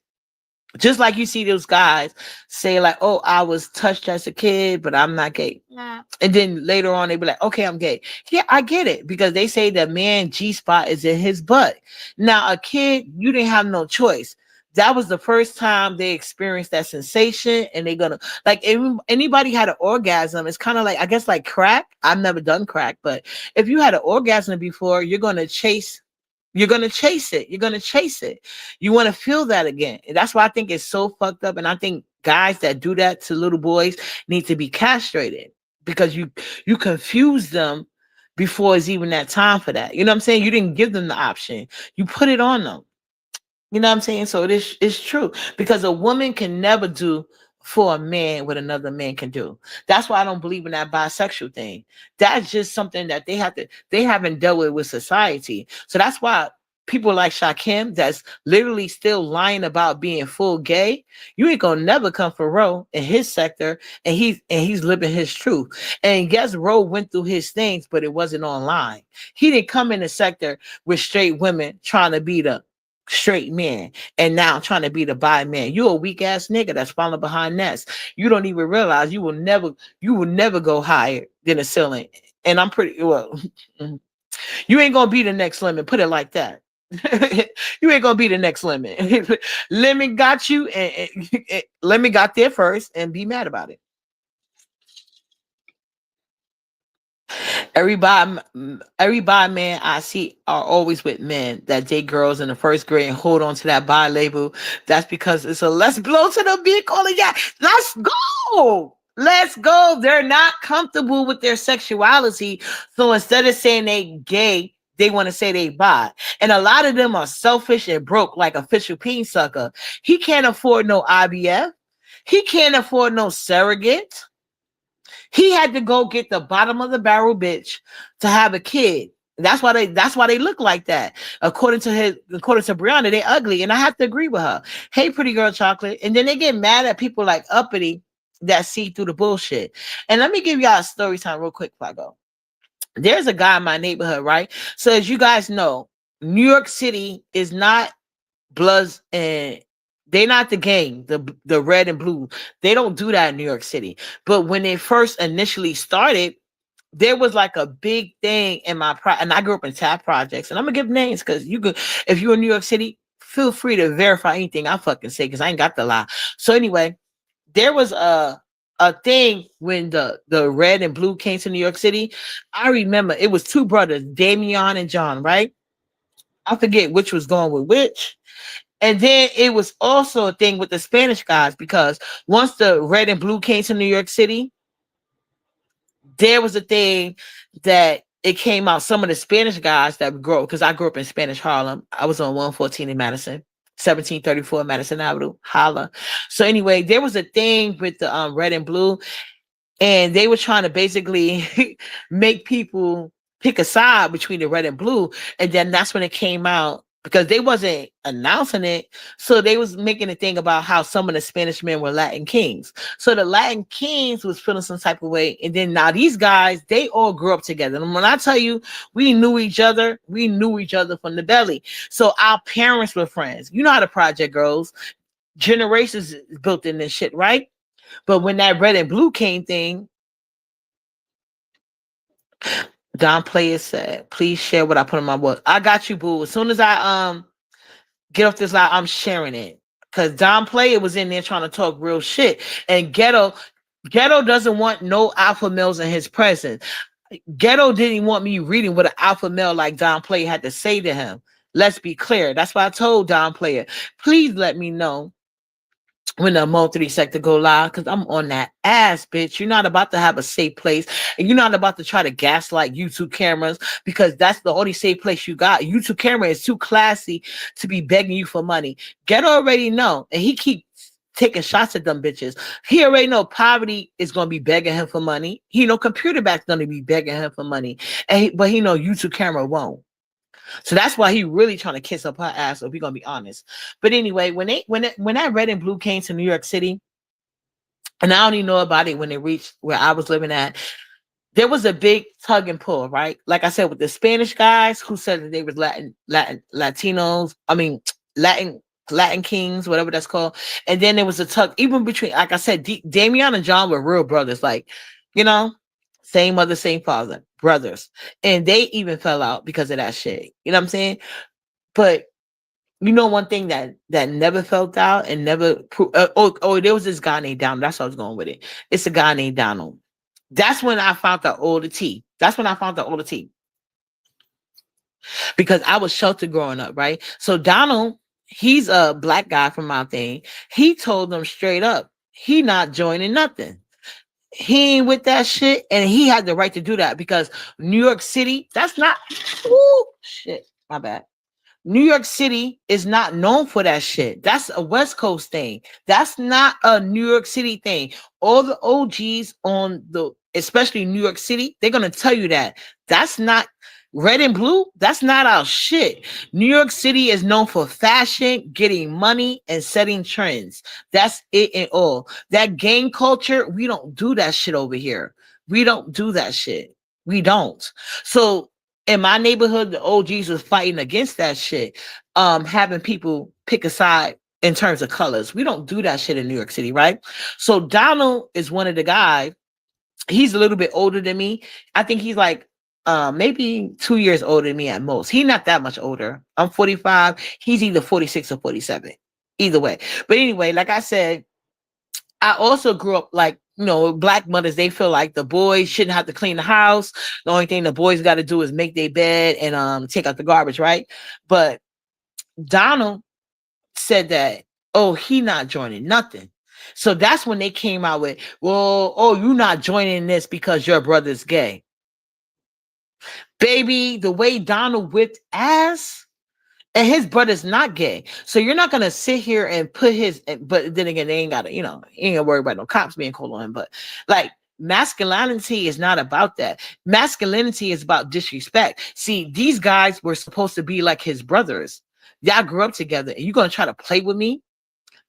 Just like you see those guys say like, oh, I was touched as a kid, but I'm not gay. Yeah. And then later on, they be like, okay, I'm gay. Yeah, I get it. Because they say the man G-spot is in his butt. Now, a kid, you didn't have no choice. That was the first time they experienced that sensation. And they're going to, like, if anybody had an orgasm, it's kind of like, I guess like crack. I've never done crack. But if you had an orgasm before, you're going to chase it. You're going to chase it. You want to feel that again. And that's why I think it's so fucked up. And I think guys that do that to little boys need to be castrated because you confuse them before it's even that time for that. You know what I'm saying? You didn't give them the option. You put it on them. You know what I'm saying? So it's true because a woman can never do for a man what another man can do. That's why I don't believe in that bisexual thing. That's just something that they haven't dealt with society. So that's why people like Shakim that's literally still lying about being full gay, you ain't gonna never come for Ro in his sector, and he's living his truth. And yes, Ro went through his things, but it wasn't online. He didn't come in the sector with straight women trying to be the straight man and now trying to be the bi man. You're a weak ass nigga that's falling behind nets. You don't even realize you will never go higher than a ceiling. And I'm pretty well. You ain't gonna be the next Lemon. Put it like that. You ain't gonna be the next Lemon. Lemon got you, and Lemon got there first, and be mad about it. Everybody, man, I see are always with men that date girls in the first grade and hold on to that bi label. That's because it's a let's blow to the beat calling. Yeah, let's go. Let's go. They're not comfortable with their sexuality. So instead of saying they gay, they want to say they bi. And a lot of them are selfish and broke like Official Peen Sucker. He can't afford no IVF. He can't afford no surrogate. He had to go get the bottom of the barrel bitch to have a kid. That's why they look like that. According to Brianna, they ugly. And I have to agree with her. Hey, pretty girl chocolate. And then they get mad at people like Uppity that see through the bullshit. And let me give y'all a story time real quick before I go. There's a guy in my neighborhood, right? So as you guys know, New York City is not Bloods and they're not the gang, the red and blue. They don't do that in New York City. But when they first initially started, there was like a big thing in my and I grew up in Tap Projects, and I'm gonna give names because you could, if you're in New York City, feel free to verify anything I fucking say because I ain't got the lie. So anyway, there was a thing when the red and blue came to New York City. I remember it was two brothers, Damian and John, right? I forget which was going with which. And then it was also a thing with the Spanish guys because once the red and blue came to New York City, there was a thing that it came out. Some of the Spanish guys that grew up, because I grew up in Spanish Harlem. I was on 114 in Madison, 1734 Madison Avenue, holla. So anyway, there was a thing with the red and blue, and they were trying to basically make people pick a side between the red and blue. And then that's when it came out because they wasn't announcing it. So they was making a thing about how some of the Spanish men were Latin kings. So the Latin kings was feeling some type of way. And then now these guys, they all grew up together. And when I tell you, we knew each other from the belly. So our parents were friends. You know how the project goes. Generations built in this shit, right? But when that red and blue came thing, Don Player said, please share what I put in my book. I got you, boo. As soon as I get off this live, I'm sharing it. Because Don Player was in there trying to talk real shit. And Ghetto doesn't want no alpha males in his presence. Ghetto didn't want me reading what an alpha male like Don Player had to say to him. Let's be clear. That's why I told Don Player, please let me know when the multi sector go live, because I'm on that ass, bitch. You're not about to have a safe place, and you're not about to try to gaslight YouTube cameras, because that's the only safe place you got. YouTube camera is too classy to be begging you for money. Ghetto already know, and he keep taking shots at them bitches. He already know Poverty is gonna be begging him for money. He know Computer Back's gonna be begging him for money, but he know YouTube camera won't. So that's why he really trying to kiss up her ass, if we're gonna be honest. But anyway, when that red and blue came to New York City, and I only know about it when it reached where I was living at, there was a big tug and pull, right? Like I said, with the Spanish guys who said that they was Latinos, I mean Latin kings, whatever that's called. And then there was a tug, even between, like I said, Damian and John were real brothers, like, you know, same mother, same father, brothers. And they even fell out because of that shit. You know what I'm saying? But you know, one thing that never felt out and never proved, there was this guy named Donald. That's how I was going with it. It's a guy named Donald. That's when I found out all the tea. Because I was sheltered growing up, right? So Donald, he's a black guy from my thing. He told them straight up, he not joining nothing. He ain't with that shit, and he had the right to do that because New York City, that's not, shit, my bad. New York City is not known for that shit. That's a West Coast thing. That's not a New York City thing. All the OGs especially New York City, they're going to tell you that. That's not red and blue. That's not our shit. New York City is known for fashion, getting money, and setting trends. That's it and all. That gang culture, we don't do that shit over here. We don't do that shit. We don't. So in my neighborhood, the OGs was fighting against that shit, having people pick a side in terms of colors. We don't do that shit in New York City, right? So Donald is one of the guys. He's a little bit older than me. I think he's like maybe 2 years older than me at most. He's not that much older. I'm 45. He's either 46 or 47. Either way. But anyway, like I said, I also grew up like, you know, black mothers, they feel like the boys shouldn't have to clean the house. The only thing the boys got to do is make their bed and take out the garbage, right? But Donald said that, oh, he not joining nothing. So that's when they came out with, well, oh, you're not joining this because your brother's gay. Baby, the way Donald whipped ass, and his brother's not gay. So you're not going to sit here and put but then again, they ain't got to, you know, ain't gonna worry about no cops being called on him. But like, masculinity is not about that. Masculinity is about disrespect. See, these guys were supposed to be like his brothers. Y'all grew up together, and you're going to try to play with me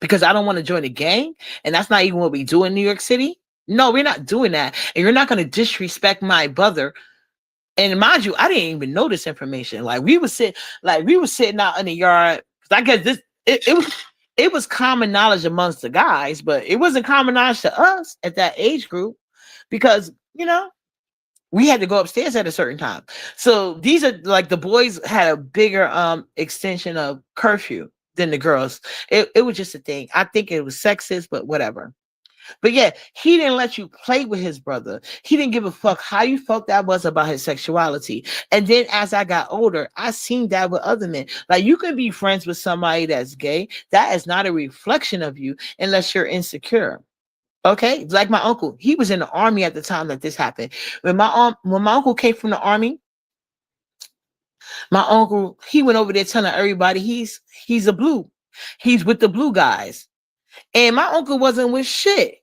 because I don't want to join a gang? And that's not even what we do in New York City. No, we're not doing that. And you're not going to disrespect my brother. And mind you, I didn't even know this information. Like we were sitting out in the yard. I guess it was common knowledge amongst the guys, but it wasn't common knowledge to us at that age group because, you know, We had to go upstairs at a certain time. So these are like the boys had a bigger extension of curfew than the girls. It was just a thing. I think it was sexist, but whatever. But yeah, he didn't let you play with his brother. He didn't give a fuck how you felt that was about his sexuality. And then as I got older, I seen that with other men. Like you can be friends with somebody that's gay. That is not a reflection of you unless you're insecure. Okay, like my uncle, he was in the army at the time that this happened. When my uncle came from the army, my uncle he went over there telling everybody he's a blue, he's with the blue guys, and my uncle wasn't with shit.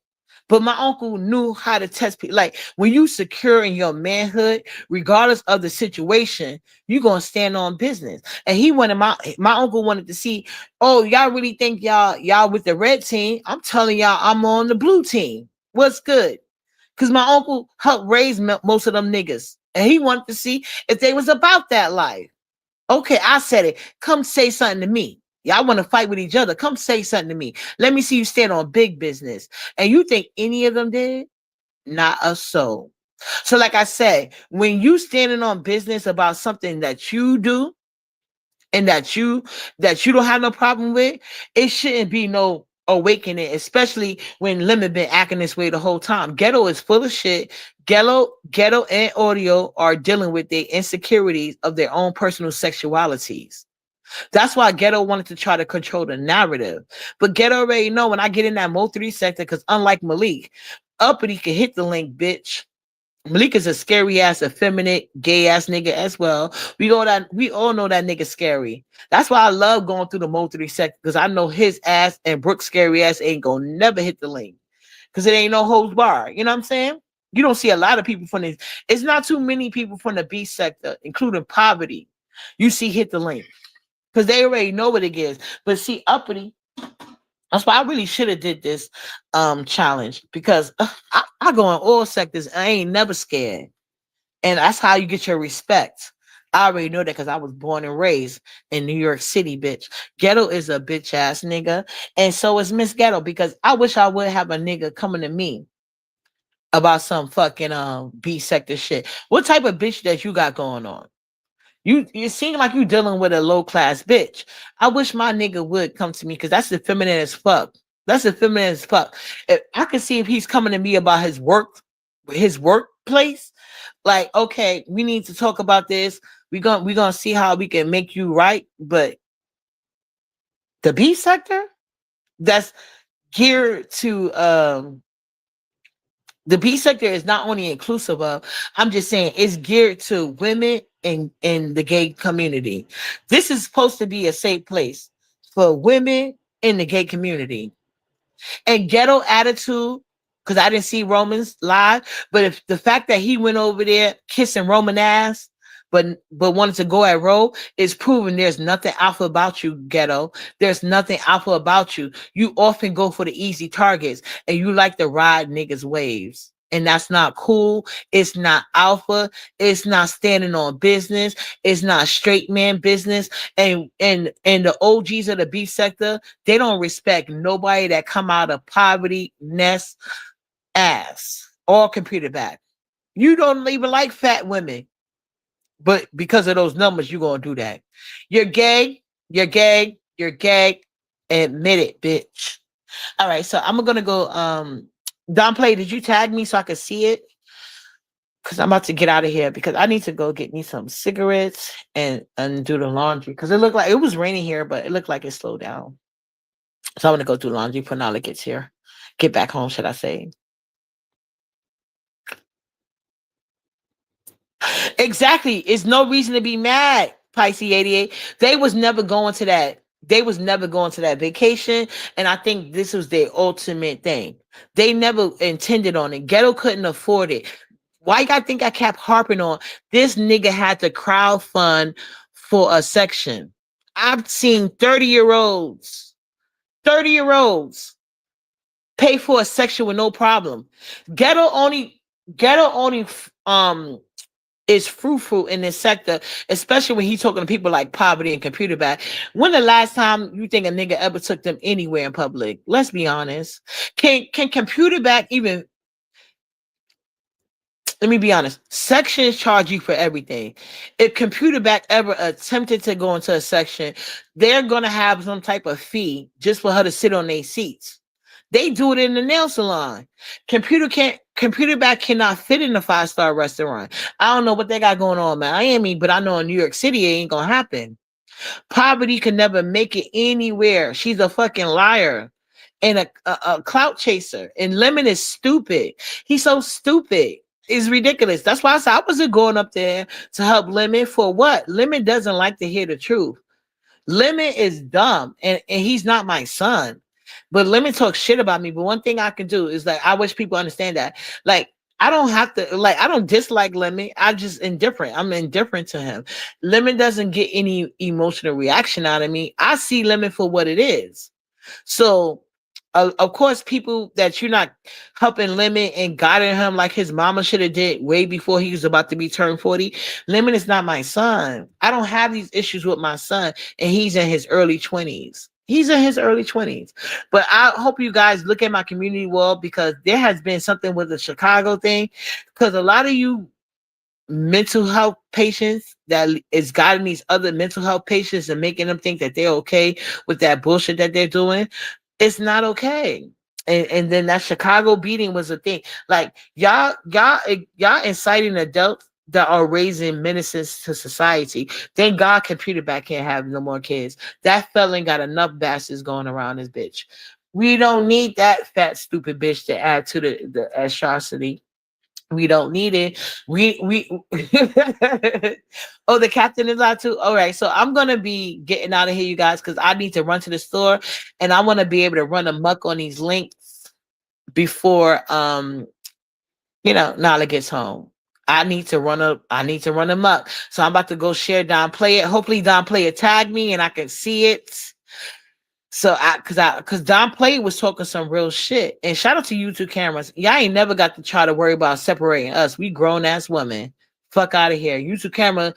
But my uncle knew how to test people. Like when you secure in your manhood, regardless of the situation, you're gonna stand on business. And he wanted my uncle wanted to see, oh, y'all really think y'all with the red team? I'm telling y'all, I'm on the blue team. What's good? Because my uncle helped raise most of them niggas, and he wanted to see if they was about that life. Okay, I said it. Come say something to me. Y'all want to fight with each other. Come say something to me. Let me see you stand on big business. And you think any of them did? Not a soul. So, like I said, when you standing on business about something that you do and that you don't have no problem with, it shouldn't be no awakening, especially when Lemon been acting this way the whole time. Ghetto is full of shit. Ghetto and Audio are dealing with the insecurities of their own personal sexualities. That's why Ghetto wanted to try to control the narrative. But Ghetto already know when I get in that Mo3 sector, because unlike Malik, Uppity can hit the link, bitch. Malik is a scary ass, effeminate, gay ass nigga as well. We all know that nigga scary. That's why I love going through the Mo3 sector, because I know his ass and Brooke's scary ass ain't gonna never hit the link. Because it ain't no holds bar. You know what I'm saying? You don't see a lot of people from this. It's not too many people from the B sector, including Poverty. You see hit the link. Because they already know what it is. But see, Uppity, that's why I really should have did this challenge. Because I go in all sectors. I ain't never scared. And that's how you get your respect. I already know that because I was born and raised in New York City, bitch. Ghetto is a bitch ass nigga. And so is Miss Ghetto. Because I wish I would have a nigga coming to me about some fucking B sector shit. What type of bitch that you got going on? You seem like you dealing with a low class bitch. I wish my nigga would come to me because that's the feminine as fuck. That's the feminine as fuck. If I could see if he's coming to me about his workplace, like, okay, we need to talk about this. We're gonna see how we can make you right. But the B sector, that's geared to the B sector is not only inclusive of, I'm just saying it's geared to women in the gay community. This is supposed to be a safe place for women in the gay community. And Ghetto attitude, because I didn't see Roman's live, but if the fact that he went over there kissing Roman ass, but wanted to go at Ro, is proving there's nothing alpha about you, Ghetto. There's nothing alpha about you. You often go for the easy targets, and you like to ride niggas' waves. And that's not cool. It's not alpha. It's not standing on business. It's not straight man business. And the OGs of the B sector, they don't respect nobody that come out of poverty, nest, ass, or computer back. You don't even like fat women. But because of those numbers, you're going to do that. You're gay. You're gay. You're gay. Admit it, bitch. All right. So I'm going to go. Don Play, did you tag me so I could see it? Because I'm about to get out of here because I need to go get me some cigarettes and do the laundry. Because it looked like it was raining here, but it looked like it slowed down. So I'm going to go do laundry before Nala gets here. Get back home, should I say. Exactly. It's no reason to be mad, Pisces 88. They was never going to that. They was never going to that vacation. And I think this was their ultimate thing. They never intended on it. Ghetto couldn't afford it. Why you gotta think I kept harping on this nigga had to crowdfund for a section? I've seen 30-year-olds pay for a section with no problem. Ghetto only is fruitful in this sector, especially when he's talking to people like Poverty and Computer Back. When the last time you think a nigga ever took them anywhere in public? Let's be honest. Can Computer Back even let me be honest. Sections charge you for everything. If Computer Back ever attempted to go into a section, they're gonna have some type of fee just for her to sit on their seats. They do it in the nail salon. Computer Back cannot fit in a 5-star restaurant. I don't know what they got going on in Miami, but I know in New York City it ain't gonna happen. Poverty can never make it anywhere. She's a fucking liar and a clout chaser. And Lemon is stupid. He's so stupid. It's ridiculous. That's why I said I wasn't going up there to help Lemon for what? Lemon doesn't like to hear the truth. Lemon is dumb and he's not my son. But Lemon talks shit about me. But one thing I can do is like, I wish people understand that. Like, I don't have to, like, I don't dislike Lemon. I'm just indifferent. I'm indifferent to him. Lemon doesn't get any emotional reaction out of me. I see Lemon for what it is. So, of course, people that you're not helping Lemon and guiding him like his mama should have did way before he was about to be turned 40. Lemon is not my son. I don't have these issues with my son, and he's in his early 20s. He's in his early 20s. But I hope you guys look at my community wall, because there has been something with the Chicago thing, because a lot of you mental health patients that is guiding these other mental health patients and making them think that they're okay with that bullshit that they're doing. It's not okay. And then that Chicago beating was a thing. Like y'all inciting adults that are raising menaces to society. Thank God Computer Back can't have no more kids. That felon got enough bastards going around this bitch. We don't need that fat stupid bitch to add to the atrocity. We don't need it. We oh, the captain is out too. All right, so I'm gonna be getting out of here, you guys, because I need to run to the store and I want to be able to run amok on these links before Nala gets home. I need to run amok. So I'm about to go share Don Play It. Hopefully Don Play It tag me and I can see it. So because Don Play was talking some real shit. And shout out to YouTube cameras. Y'all ain't never got to try to worry about separating us. We grown ass women. Fuck out of here. YouTube camera.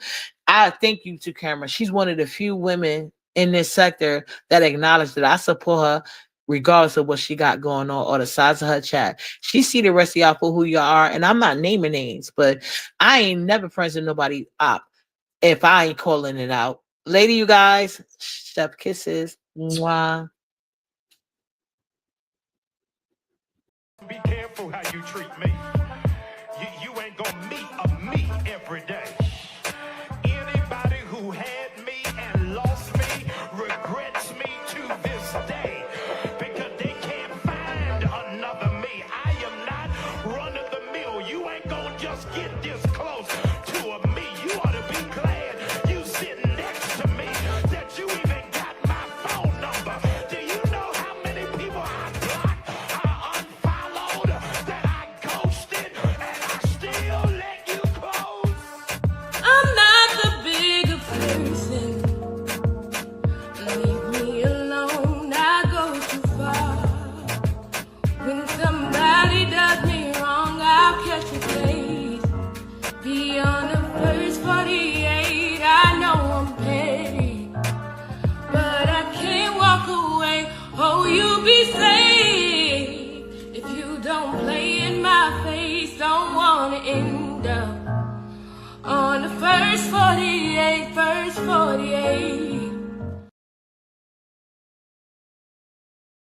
I think YouTube camera. She's one of the few women in this sector that acknowledge that I support her regardless of what she got going on or the size of her chat. She see the rest of y'all for who you are. And I'm not naming names, but I ain't never friends with nobody up if I ain't calling it out. Lady, you guys, chef kisses. Mwah. Be careful how you treat me. You ain't gonna meet a me every day. Anybody who had me and lost me regrets me to this day, because they can't find another me. I am not run of the mill. You ain't gonna just get this close to a me. You ought to be glad you sitting next to me, that you even got my phone number. Do you know how many people I blocked, I unfollowed, that I ghosted, and I still let you close? I'm not the bigger person. Leave me alone, I go too far. When somebody does me wrong, I'll catch a case. Beyond the first 48, I know I'm petty, but I can't walk away. Oh, you be safe if you don't play in my face. Don't wanna end up on the first 48, first 48.